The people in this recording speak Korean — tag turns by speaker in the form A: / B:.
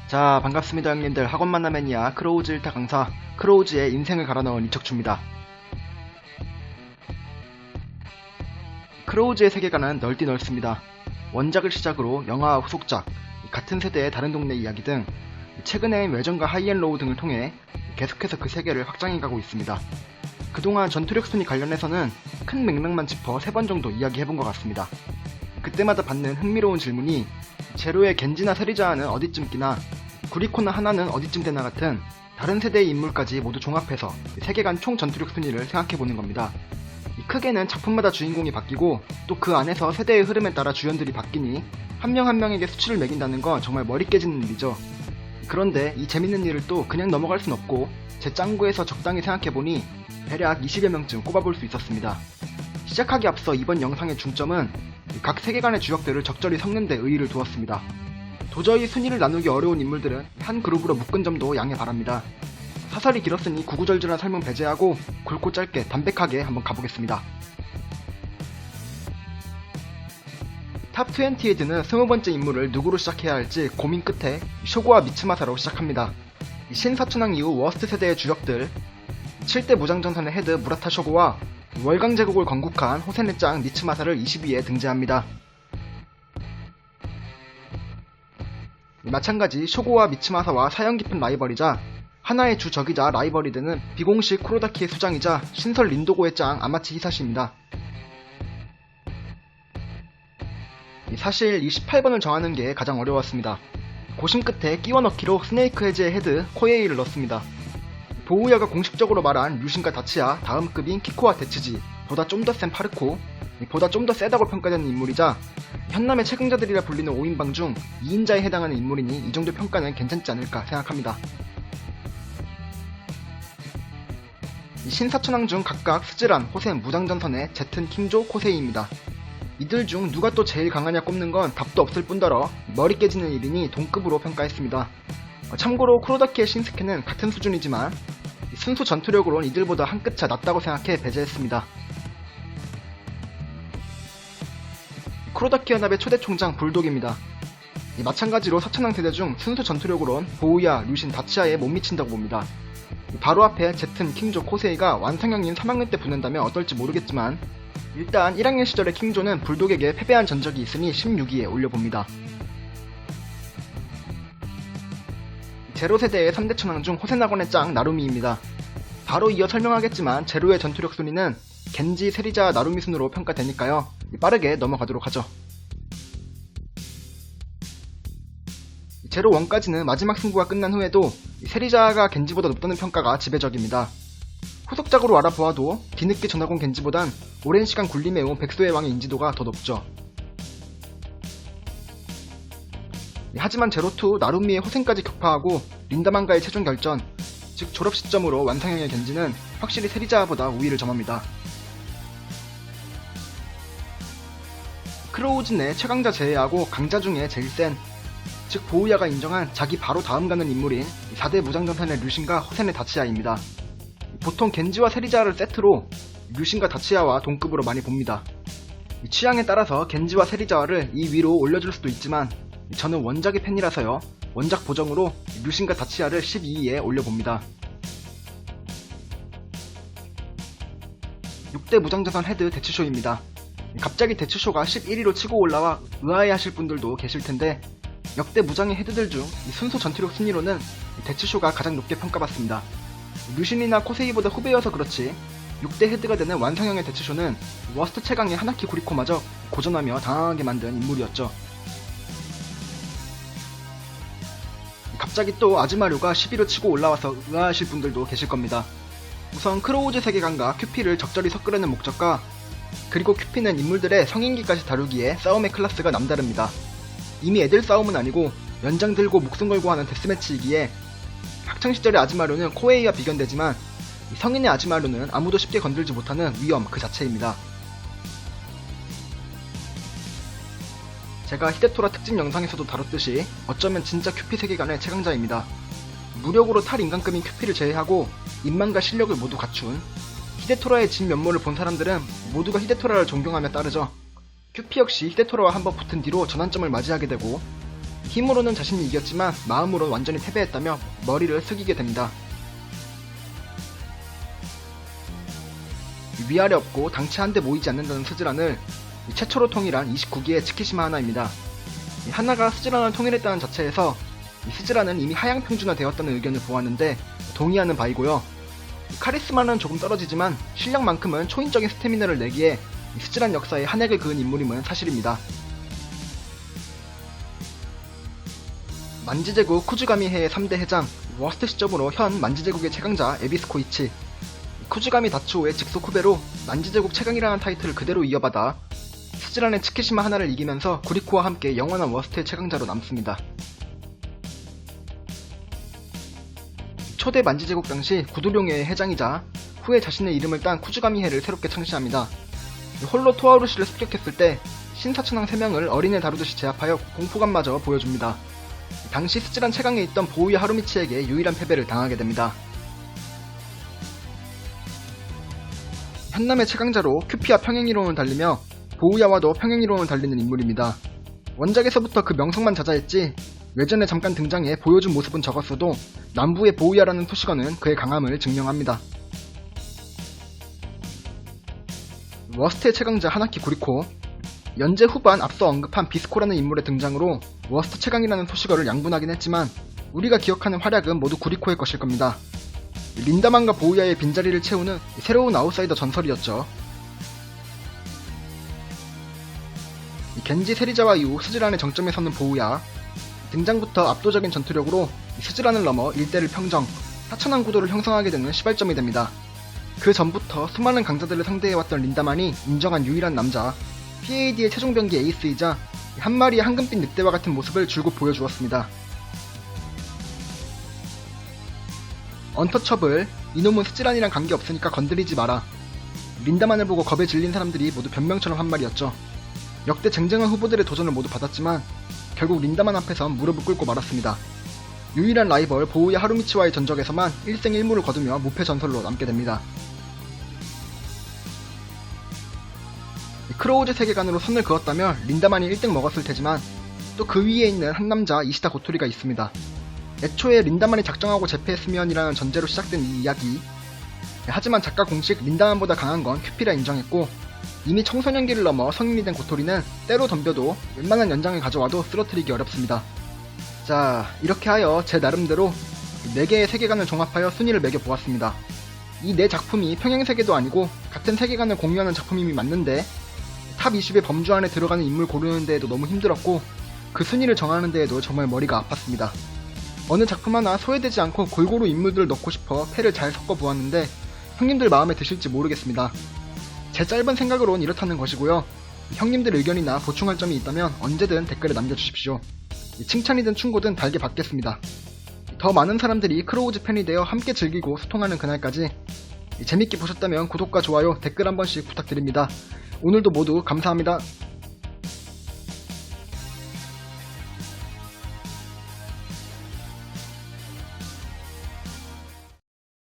A: 자, 반갑습니다 형님들. 학원 만나 매니아 크로우즈 1타 강사 크로우즈의 인생을 갈아넣은 이척주입니다. 크로우즈의 세계관은 넓디 넓습니다. 원작을 시작으로 영화와 후속작, 같은 세대의 다른 동네 이야기 등 최근엔 외전과 하이앤로우 등을 통해 계속해서 그 세계를 확장해가고 있습니다. 그동안 전투력 순위 관련해서는 큰 맥락만 짚어 3번 정도 이야기해본 것 같습니다. 그때마다 받는 흥미로운 질문이 제로의 겐지나 세리자와는 어디쯤 끼나 구리코나 하나는 어디쯤 되나 같은 다른 세대의 인물까지 모두 종합해서 세계관 총 전투력 순위를 생각해보는 겁니다. 크게는 작품마다 주인공이 바뀌고 또 그 안에서 세대의 흐름에 따라 주연들이 바뀌니 한 명 한 명에게 수치를 매긴다는 건 정말 머리 깨지는 일이죠. 그런데 이 재밌는 일을 또 그냥 넘어갈 순 없고 제 짱구에서 적당히 생각해보니 대략 20여 명쯤 꼽아볼 수 있었습니다. 시작하기 앞서 이번 영상의 중점은 각 세계관의 주역들을 적절히 섞는 데 의의를 두었습니다. 도저히 순위를 나누기 어려운 인물들은 한 그룹으로 묶은 점도 양해 바랍니다. 사설이 길었으니 구구절절한 설명 배제하고 굵고 짧게 담백하게 한번 가보겠습니다. 탑 20에 드는 20번째 인물을 누구로 시작해야 할지 고민 끝에 쇼고와 미츠마사로 시작합니다. 신사춘왕 이후 워스트 세대의 주역들 7대 무장전선의 헤드 무라타 쇼고와 월강 제국을 건국한 호세네 짱 미츠마사를 20위에 등재합니다. 마찬가지 쇼고와 미츠마사와 사연 깊은 라이벌이자 하나의 주적이자 라이벌이 되는 비공식 쿠로다키의 수장이자 신설 린도고의 짱 아마치 히사시입니다. 사실 이 18번을 정하는 게 가장 어려웠습니다. 고심 끝에 끼워 넣기로 스네이크 해제의 헤드 코에이를 넣습니다. 보우야가 공식적으로 말한 류신과 다치야 다음 급인 키코와 데츠지, 보다 좀 더 센 파르코, 보다 좀 더 세다고 평가되는 인물이자 현남의 책임자들이라 불리는 5인방 중 2인자에 해당하는 인물이니 이 정도 평가는 괜찮지 않을까 생각합니다. 신사춘왕 중 각각 스즈란, 호센, 무장전선의 제튼, 킹조, 코세이입니다. 이들 중 누가 또 제일 강하냐 꼽는 건 답도 없을 뿐더러 머리 깨지는 일이니 동급으로 평가했습니다. 참고로 쿠로다키의 신스케는 같은 수준이지만 순수 전투력으론 이들보다 한 끗 차 낫다고 생각해 배제했습니다. 쿠로다키 연합의 초대 총장 불독입니다. 마찬가지로 사천왕 세대 중 순수 전투력으론 보우야, 류신, 다치아에 못 미친다고 봅니다. 바로 앞에 제튼, 킹조, 코세이가 완성형인 3학년 때 붙는다면 어떨지 모르겠지만 일단 1학년 시절의 킹조는 불독에게 패배한 전적이 있으니 16위에 올려봅니다. 제로 세대의 3대 천왕 중 호세나곤의 짱 나루미입니다. 바로 이어 설명하겠지만 제로의 전투력 순위는 겐지, 세리자, 나루미 순으로 평가되니까요. 빠르게 넘어가도록 하죠. 제로 1까지는 마지막 승부가 끝난 후에도 세리자가 겐지보다 높다는 평가가 지배적입니다. 후속작으로 알아보아도 뒤늦게 전화공 겐지보단 오랜 시간 군림해온 백소의 왕의 인지도가 더 높죠. 하지만 제로2 나루미의 호생까지 격파하고 린다만가의 최종 결전, 즉 졸업 시점으로 완성형의 겐지는 확실히 세리자보다 우위를 점합니다. 크로우즈 내 최강자 제외하고 강자 중에 제일 센, 즉 보우야가 인정한 자기 바로 다음 가는 인물인 4대 무장전선의 류신과 호센의 다치아입니다. 보통 겐지와 세리자를 세트로 류신과 다치아와 동급으로 많이 봅니다. 취향에 따라서 겐지와 세리자와를 이 위로 올려줄 수도 있지만 저는 원작의 팬이라서요, 원작 보정으로 류신과 다치아를 12위에 올려봅니다. 6대 무장전선 헤드 데츠쇼입니다. 갑자기 데츠쇼가 11위로 치고 올라와 의아해하실 분들도 계실텐데 역대 무장의 헤드들 중 순수 전투력 순위로는 데츠쇼가 가장 높게 평가받습니다. 류신이나 코세이보다 후배여서 그렇지 6대 헤드가 되는 완성형의 데츠쇼는 워스트 최강의 하나키 구리코마저 고전하며 당황하게 만든 인물이었죠. 갑자기 또 아즈마류가 10위로 치고 올라와서 의아하실 분들도 계실 겁니다. 우선 크로우즈 세계관과 큐피를 적절히 섞으려는 목적과 그리고 큐피는 인물들의 성인기까지 다루기에 싸움의 클래스가 남다릅니다. 이미 애들 싸움은 아니고 연장 들고 목숨 걸고 하는 데스매치이기에 학창시절의 아즈마루는 코에이와 비견되지만 성인의 아즈마루는 아무도 쉽게 건들지 못하는 위험 그 자체입니다. 제가 히데토라 특집 영상에서도 다뤘듯이 어쩌면 진짜 큐피 세계관의 최강자입니다. 무력으로 탈인간급인 큐피를 제외하고 인망과 실력을 모두 갖춘 히데토라의 진면모를 본 사람들은 모두가 히데토라를 존경하며 따르죠. 큐피 역시 히데토라와 한번 붙은 뒤로 전환점을 맞이하게 되고 힘으로는 자신이 이겼지만 마음으로 완전히 패배했다며 머리를 숙이게 됩니다. 위아래 없고 당체 한데 모이지 않는다는 스즈란을 최초로 통일한 29기의 츠키시마 하나입니다. 하나가 스즈란을 통일했다는 자체에서 스즈란은 이미 하향평준화 되었다는 의견을 보았는데 동의하는 바이고요. 카리스마는 조금 떨어지지만 실력만큼은 초인적인 스태미너를 내기에 스즈란 역사에 한 획을 그은 인물임은 사실입니다. 만지제국 쿠즈가미해의 3대 해장, 워스트 시점으로 현 만지제국의 최강자 에비스 코이치, 쿠즈가미 다츠오의 직속 후배로 만지제국 최강이라는 타이틀을 그대로 이어받아 스즈란의 츠키시마 하나를 이기면서 구리코와 함께 영원한 워스트의 최강자로 남습니다. 초대 만지제국 당시 구도룡의 해장이자 후에 자신의 이름을 딴 쿠즈가미해를 새롭게 창시합니다. 홀로 토아우르시를 습격했을 때 신사천왕 3명을 어린애 다루듯이 제압하여 공포감마저 보여줍니다. 당시 스즈란 최강에 있던 보우야 하루미치에게 유일한 패배를 당하게 됩니다. 현남의 최강자로 큐피와 평행이론을 달리며 보우야와도 평행이론을 달리는 인물입니다. 원작에서부터 그 명성만 자자했지 외전에 잠깐 등장해 보여준 모습은 적었어도 남부의 보우야라는 토시건은 그의 강함을 증명합니다. 워스트의 최강자 하나키 구리코, 연재 후반 앞서 언급한 비스코라는 인물의 등장으로 워스트 최강이라는 토시거를 양분하긴 했지만 우리가 기억하는 활약은 모두 구리코의 것일 겁니다. 린다만과 보우야의 빈자리를 채우는 새로운 아웃사이더 전설이었죠. 겐지 세리자와 이후 스즈란의 정점에 서는 보우야, 등장부터 압도적인 전투력으로 스즈란을 넘어 일대를 평정, 하천한 구도를 형성하게 되는 시발점이 됩니다. 그 전부터 수많은 강자들을 상대해왔던 린다만이 인정한 유일한 남자, PAD의 최종 병기 에이스이자 한 마리의 황금빛 늑대와 같은 모습을 줄곧 보여주었습니다. 언터처블, 이놈은 스즈란이랑 관계없으니까 건드리지 마라. 린다만을 보고 겁에 질린 사람들이 모두 변명처럼 한 말이었죠. 역대 쟁쟁한 후보들의 도전을 모두 받았지만 결국 린다만 앞에선 무릎을 꿇고 말았습니다. 유일한 라이벌 보우야 하루미치와의 전적에서만 1생 1무를 거두며 무패 전설로 남게 됩니다. 크로우즈 세계관으로 선을 그었다면 린다만이 1등 먹었을 테지만 또 그 위에 있는 한 남자 이시다 고토리가 있습니다. 애초에 린다만이 작정하고 제패했으면이라는 전제로 시작된 이 이야기. 하지만 작가 공식 린다만보다 강한 건 큐피라 인정했고 이미 청소년기를 넘어 성인이 된 고토리는 때로 덤벼도 웬만한 연장을 가져와도 쓰러뜨리기 어렵습니다. 자, 이렇게 하여 제 나름대로 4개의 세계관을 종합하여 순위를 매겨보았습니다. 이 4작품이 평행세계도 아니고 같은 세계관을 공유하는 작품임이 맞는데 탑 20의 범주 안에 들어가는 인물 고르는 데에도 너무 힘들었고 그 순위를 정하는 데에도 정말 머리가 아팠습니다. 어느 작품 하나 소외되지 않고 골고루 인물들을 넣고 싶어 패를 잘 섞어보았는데 형님들 마음에 드실지 모르겠습니다. 제 짧은 생각으론 이렇다는 것이고요. 형님들 의견이나 보충할 점이 있다면 언제든 댓글에 남겨주십시오. 칭찬이든 충고든 달게 받겠습니다. 더 많은 사람들이 크로우즈 팬이 되어 함께 즐기고 소통하는 그날까지 재밌게 보셨다면 구독과 좋아요, 댓글 한 번씩 부탁드립니다. 오늘도 모두 감사합니다.